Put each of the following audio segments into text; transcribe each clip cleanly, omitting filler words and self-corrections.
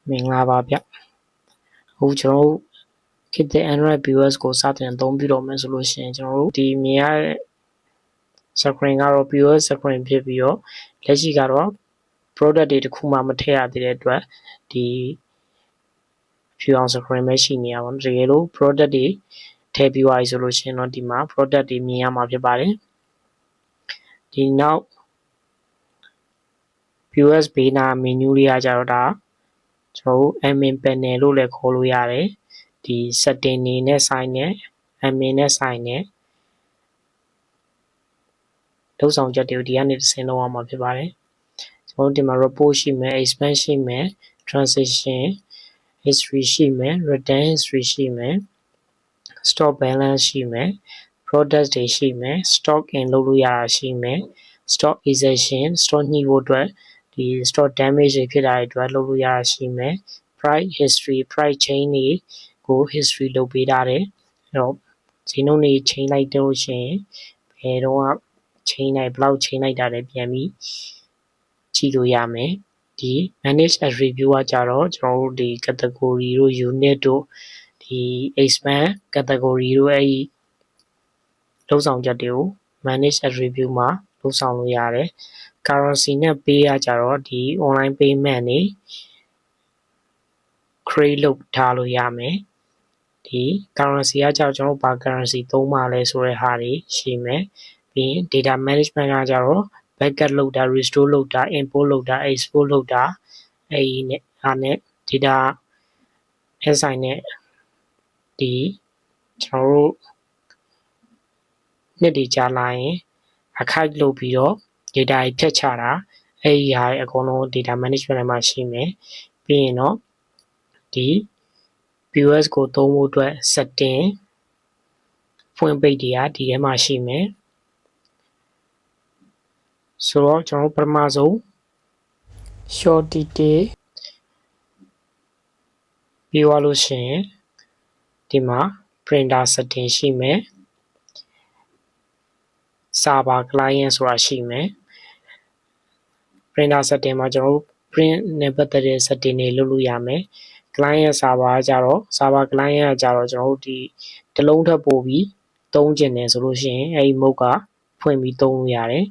မင်္ဂလာပါဗျအခုကျွန်တော်တို့ခေတ်သစ် Android POS ကိုစတင်အသုံးပြုတော့မယ်ဆိုလို့ရှိရင်ကျွန်တော်တို့ဒီမြင်ရတဲ့ screen ကတော့ POS screen ဖြစ်ပြီးတော့လက်ရှိကတော့ product တွေတစ်ခုမှမထည့်ရသေးတဲ့အတွက်ဒီဖြူအောင် screen ပဲရှိနေရပါတော့တကယ်လို့ product တွေထည့်ပြီးသွားပြီဆိုလို့ရှိရင်တော့ဒီမှာ product တွေမြင်ရမှာဖြစ်ပါတယ်ဒီနောက် POS ဘေးနာ menu လေးကကြတော့ဒါကျွန်တော်တို့ admin panel လို့လည်းခေါ်လို့ရတယ်ဒီ setting တွေနဲ့ဆိုင်တဲ့ admin နဲ့ဆိုင်တဲ့လုပ်ဆောင်ချက်တွေကိုဒီကနေတစ်ဆင့်လုပ်အောင်မှာဖြစ်ပါတယ်ကျွန်တော်တို့ဒီမှာ report ရှိမယ် expand ရှိမယ် transition history ရှိမယ် return history ရှိမယ် stock balance ရှိမယ် product တွေရှိမယ် stock in လုပ်လို့ရတာရှိမယ် stock exception stock ညှိဖို့အတွက်ဒီ stock damage တွေဖြစ်တာတွေအတွက်လုပ်လို့ရတာရှိမယ် price history price chain တွေကို history လုပ်ပေးထားတယ်အဲ့တော့ဈေးနှုန်းတွေချိန်လိုက်တော့ရှင်ဘယ်တော့ချိန်လိုက်ဘယ်လောက်ချိန်လိုက်တာလဲပြန်ပြီးကြည့်လို့ရမယ်ဒီ manage attribute ကကြတော့ကျွန်တော်တို့ဒီ category တို့ unit တို့ဒီ expand category တို့အဲ့ဒီလုပ်ဆောင်ချက်တွေကို manage attribute မှာလုပ်ဆောင်လို့ရတယ် currency နဲ့ pay ကကြတော့ဒီ online payment တွေ create လုပ်ထားလို့ရမယ်ဒီ currency ကကြတော့ကျွန်တော်ဘာ currency သုံးပါလဲဆိုတဲ့ဟာတွေရှိမယ်ပြီးရင် data management ကကြတော့ backup လုပ်တာ restore လုပ်တာ import လုပ်တာ export လုပ်တာအဲ့ဒီနဲ့ဟာနဲ့ data နဲ့ဆိုင်တဲ့ဒီကျွန်တော်တို့နှစ်တွေကြာလာရင် archive လုပ်ပြီးတော့ data တွေဖြတ်ချတာအဲ့ဒီဟာအကုန်လုံး data management ထဲမှာရှိမယ်ပြီးရင်တော့ဒီ POS ကိုသုံးဖို့အတွက် setting ဖွင့်ပိတ်တွေကဒီထဲမှာရှိမယ်ဆိုတော့ကျွန်တော်ပထမဆုံး short detail ပြီးသွားလို့ရှိရင်ဒီမှာ printer setting ရှိမယ် server client ဆိုတာရှိမယ် printer setting မှာကျွန်တော်တို့ print နဲ့ပတ်သက်တဲ့ setting တွေလုပ်လို့ရမယ် client server ကကြတော့ server client ကကြတော့ကျွန်တော်တို့ဒီတစ်လုံးထပ်ပို့ပြီးသုံးကျင်တယ်ဆိုလို့ရှိရင်အဲဒီ mode ကဖွင့်ပြီးသုံးလို့ရတယ်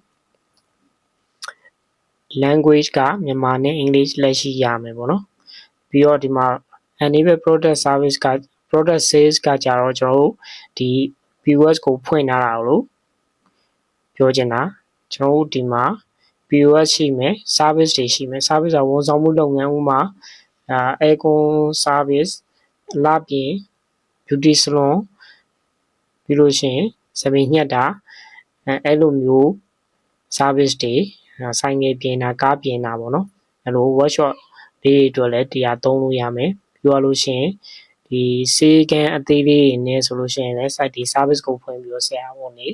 language ကမြန်မာနဲ့ English လက်ရှိရမယ်ပေါ့နော်ပြီးတော့ဒီမှာ enable product service က product sales ကကြတော့ကျွန်တော်တို့ဒီ POS ကိုဖွင့်ထားတာလို့ပြောချင်တာကျွန်တော်တို့ဒီမှာ POS ရှိမယ် service တွေရှိမယ် service ကဝန်ဆောင်မှုလုပ်ငန်းဥမှာaircon service အလားပြင် beauty salon ပြီးလို့ရှိရင်စပင်ညှက်တာအဲ့လိုမျိုး service တွေဆိုင်ငယ်ပြင်တာကားပြင်တာပေါ့နော်အဲ့လို workshop လေးတွေအတွက်လည်းတရားသုံးလို့ရမယ်ပြောရလို့ရှိရင်ဒီစေကန်အသေးလေးတွေနဲ့ဆိုလို့ရှိရင်လည်း site ဒီ service ကိုဖွင့်ပြီးတော့ဆရာဝန်တွေ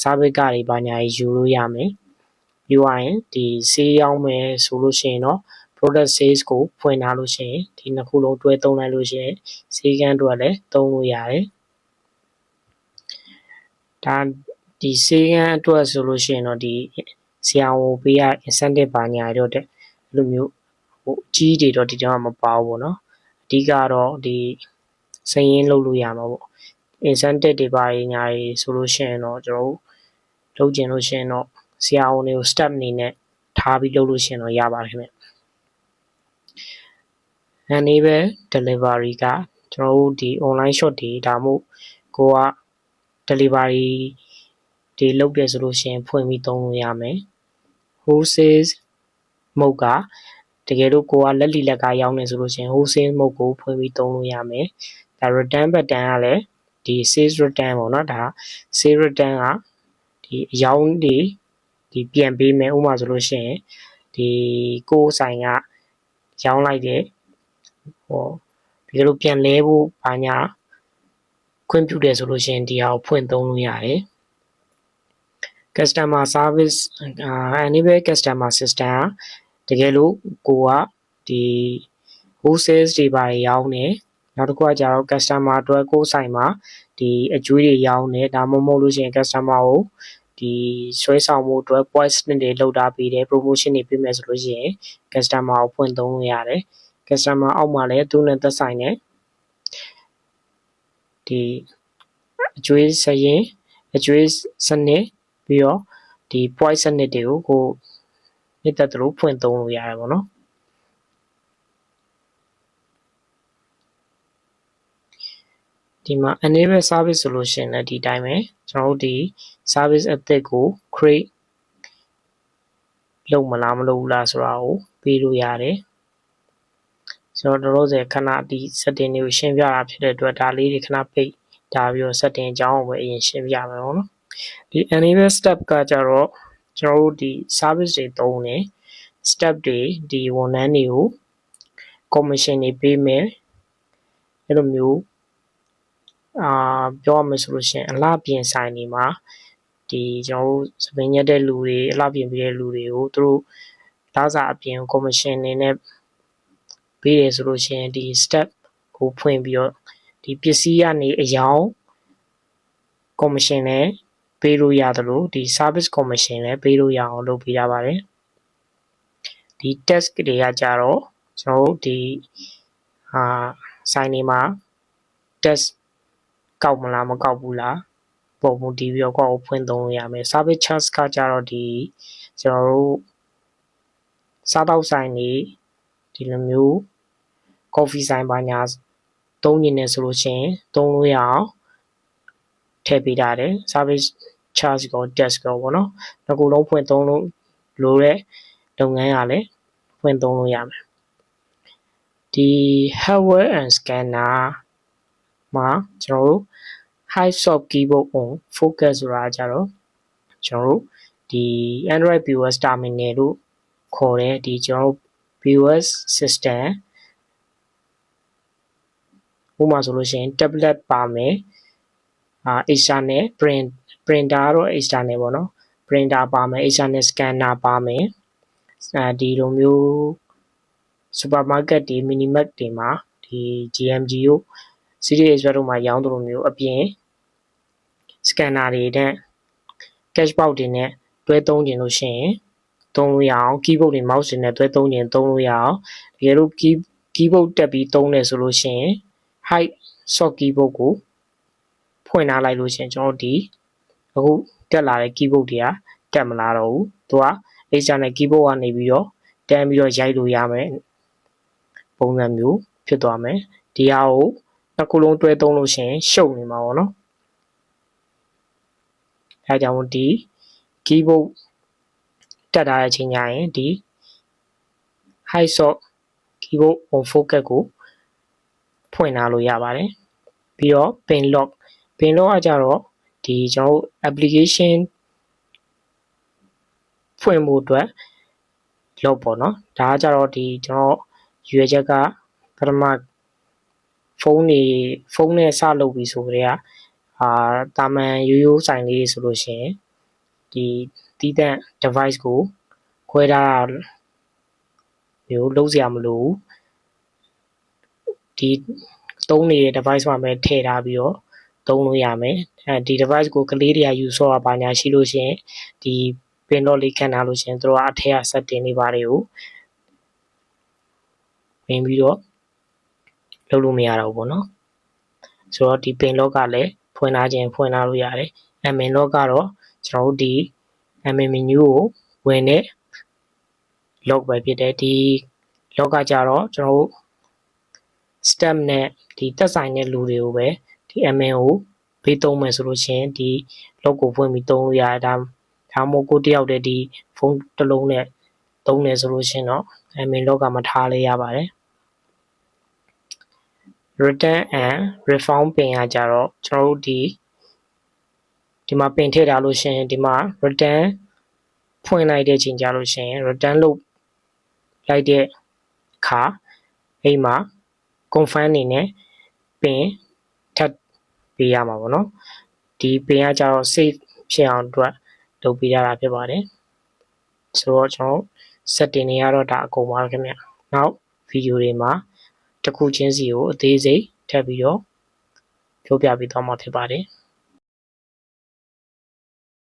service ကတွေဘာညာယူလို့ရမယ်ပြီးသွားရင်ဒီစေးရောက်မယ်ဆိုလို့ရှိရင်တော့ product sales ကိုဖွင့်ထားလို့ရှိရင်ဒီနှစ်ခုလုံးတွဲသုံးလိုက်လို့ရှိရင်စေကန်အတွက်လည်းသုံးလို့ရတယ်ဒါဒီစေကန်အတွက်ဆိုလို့ရှိရင်တော့ဒီဆရာဝန်ပေးရ incentive ဘာညာတော့တဲ့အဲ့လိုမျိုးဟိုအကြီးတွေတော့ဒီတော့မပါဘူးပေါ့နော်အဓိကတော့ဒီစရင်းလုပ်လို့ရမှာပေါ့ incentive တွေပါညာတွေဆိုလို့ရှိရင်တော့ကျွန်တော်လုပ်ကျင်လို့ရှိရင်တော့ဆရာဝန်တွေကို step အနေနဲ့ထားပြီးလုပ်လို့ရှိရင်တော့ရပါတယ်ခင်ဗျ enable delivery ကကျွန်တော်တို့ဒီ online shop တွေဒါမှမဟုတ်ကိုက delivery တွေလုပ်ပြဆိုလို့ရှိရင်ဖွင့်ပြီးသုံးလို့ရမယ် wholesale mode ကတကယ်လို့ကိုကလက်လီလက်ကရောင်းနေဆိုလို့ရှိရင် wholesale mode ကိုဖွင့်ပြီးသုံးလို့ရမယ်ဒါ return button ကလည်းဒီ sales return ပေါ့နော်ဒါ sales return ကဒီအရောင်းတွေဒီပြန်ပေးမယ်ဥပမာဆိုလို့ရှိရင်ဒီကိုဆိုင်ကရောင်းလိုက်တယ်ဟောဒီလိုပြန်လဲဖို့ဘာညာခွင့်ပြုတယ်ဆိုလို့ရှိရင်ဒီဟာကိုဖွင့်သုံးလို့ရတယ် customer service enable customer system တကယ်လို့ကိုကဒီ wholesale တွေပါရောင်းနေနောက်တစ်ခုကကြတော့ customer အတွက်ကိုဆိုင်မှာဒီအကျွေးတွေရောင်းနေဒါမှမဟုတ်လို့ရှိရင် customer ကို ဒီဆွဲဆောင်မှုအတွက် points တွေလောက်တာပေးတယ် promotion တွေပေးမယ်ဆိုလို့ရှိရင် customer ကိုဖွင့်သုံးလို့ရတယ် customer အောက်မှာလည်းသူနဲ့သက်ဆိုင်တဲ့ဒီအကျွေးစရင်အကျွေးစနစ်ပြီးတော့ဒီ point စနစ်တွေကိုကိုနှစ်သက်သလိုဖွင့်သုံးလို့ရတယ်ပေါ့နော်ဒီမှာ enable service ဆိုလို့ရှိရင်လည်းဒီတိုင်းပဲကျွန်တော်တို့ဒီ service အသစ်ကို create လုပ်မလားမလုပ်ဘူးလားဆိုတာကိုပေးလို့ရတယ်ကျွန်တော်တို့ခဏဒီ setting တွေကိုရှင်းပြတာဖြစ်တဲ့အတွက်ဒါလေးတွေခဏပိတ်ဒါပြီးတော့ setting အကြောင်းကိုပဲအရင်ရှင်းပြမယ်ပေါ့နော်ဒီ enable step ကကြတော့ကျွန်တော်တို့ဒီ service တွေသုံးတယ် step တွေဒီဝန်ထမ်းတွေကို commission တွေပေးမယ်အဲ့လိုမျိုးပြောရမယ်ဆိုလို့ရှိရင်အလှပြင်ဆိုင်တွေမှာဒီကျွန်တော်တို့စပင်းရက်တဲ့လူတွေအလှပြင်ပေးတဲ့လူတွေကိုသူတို့ဒါစာအပြင် commission နေနဲ့ပေးရဆိုလို့ရှိရင်ဒီ step ကိုဖွင့်ပြီးတော့ဒီပစ္စည်းကနေအယောင် commission နဲ့ပေးလို့ရတယ်လို့ဒီ service commission လည်းပေးလို့ရအောင်လုပ်ပေးရပါတယ်ဒီ test တွေကကြတော့ကျွန်တော်တို့ဒီဆိုင်တွေမှာ test ကောက်မလားမကောက်ဘူးလားပုံမူတည်ပြီးတော့ကိုယ့်ကိုဖွင့်သုံးလို့ရမယ် service charge ကကြတော့ဒီကျွန်တော်တို့စားတောက်ဆိုင်တွေဒီလိုမျိုး coffee ဆိုင်ပါညာသုံးနေတယ်ဆိုလို့ရှိရင်သုံးလို့ရအောင်ထည့်ပေးထားတယ် service charge ကို test ကိုပေါ့နော်နှစ်ခုလုံးဖွင့်သုံးလို့လိုတဲ့လုပ်ငန်းရလည်းဖွင့်သုံးလို့ရမယ်ဒီ hardware and scanner မှာကျွန်တော်တို့ high soft keyboard on focus ဆိုတာကြတော့ကျွန်တော်တို့ဒီ Android POS terminal လို့ခေါ်တဲ့ဒီကျွန်တော်တို့ POS system ဥပမာဆိုလို့ရှိရင် tablet ပါမယ်external printer တော့ external ပေါ့နော် printer ပါမယ် external scanner ပါမယ်ဒီလိုမျိုး supermarket တွေ mini mart တွေမှာဒီ GMG တို့ City Express တို့မှာရောင်းသလိုမျိုးအပြင် scanner တွေနဲ့ cash box တွေနဲ့တွဲသုံးခြင်းလို့ရှိရင်သုံးလို့ရအောင် keyboard တွေ mouse တွေနဲ့တွဲသုံးခြင်းသုံးလို့ရအောင်တကယ်လို့ keyboard တက်ပြီးသုံးတယ်ဆိုလို့ရှိရင် high soft keyboard ကိုဖွင့်ထားလိုက်လို့ရှိရင်ကျွန်တော်ဒီအခုတက်လာတဲ့ keyboard တွေကတက်မလာတော့ဘူးသူက external keyboard ကနေပြီးတော့တန်းပြီးတော့ရိုက်လို့ရမယ်ပုံစံမျိုးဖြစ်သွားမယ်ဒီဟာကိုနှစ်ခုလုံးတွဲသုံးလို့ရှိရင်ရှုပ်နေမှာပေါ့နော်အဲကြောင့်ဒီ keyboard တက်ထားတဲ့အချိန်ကျရင်ဒီ high soft keyboard on focus ကိုဖွင့်ထားလို့ရပါတယ်ပြီးတော့ pin lock ကကြတော့ဒီကျွန်တော်တို့ application ဖွင့်ဖို့အတွက်လုပ်ပေါ့နော်ဒါကကြတော့ဒီကျွန်တော်ရွေချက်ကပထမဖုန်းနဲ့စလုပ်ပြီးဆိုကြတဲ့တာမန်ရိုးဆိုင်လေးဆိုလို့ရှိရင်ဒီတီးတန့် device ကိုခွဲထားတာမျိုးလုံးစရာမလိုဘူးဒီသုံးနေတဲ့ device မှာပဲထည့်ထားပြီးတော့သုံးလို့ရမယ်ဒီ device ကိုကလေးတွေကယူဆော့တာပါညာရှိလို့ရှိရင်ဒီ pin lock လေးခံထားလို့ရှိရင်တို့ကအထက်က setting တွေပါတွေကိုဝင်ပြီးတော့လုပ်လို့မရတော့ဘူးပေါ့နော်ဆိုတော့ဒီ pin lock ကလည်းဖွင့်ထားခြင်းဖွင့်ထားလို့ရတယ်admin lock ကတော့ကျွန်တော်တို့ဒီ admin menu ကိုဝင်တဲ့ lock ပဲဖြစ်တယ်ဒီ lock ကကြတော့ကျွန်တော်တို့ step နဲ့ဒီသက်ဆိုင်တဲ့လူတွေကိုပဲဒီ admin ကိုပေးသုံးမယ်ဆိုလို့ရှိရင်ဒီ lock ကိုဖွင့်ပြီးသုံးလို့ရတယ်ဒါမှမဟုတ်ကိုတယောက်တည်းဒီဖုန်းတစ်လုံးနဲ့သုံးတယ်ဆိုလို့ရှိရင်တော့ admin lock ကမထားလဲရပါတယ်return and refund pin ကကြတော့ကျွန်တော်တို့ဒီမှာ pin ထည့်ထားလို့ရှိရင်ဒီမှာ return ဖွင့်လိုက်တဲ့ချိန်ကြလို့ရှိရင် return လုပ်လိုက်တဲ့အခါအိမ်မှာ confirm အနေနဲ့ pin ထပ်ပေးရမှာပေါ့နော်ဒီ pin ကကြတော့ save ဖြစ်အောင်အတွက်လုပ်ပေးရတာဖြစ်ပါတယ်ဆိုတော့ကျွန်တော် setting တွေကတော့ဒါအကုန်ပါခင်ဗျနောက် video တွေမှာတစ်ခုချင်းစီကိုအသေးစိတ်ထပ်ပြီးတော့ပြောပြပေးသွားမှာဖြစ်ပါတယ်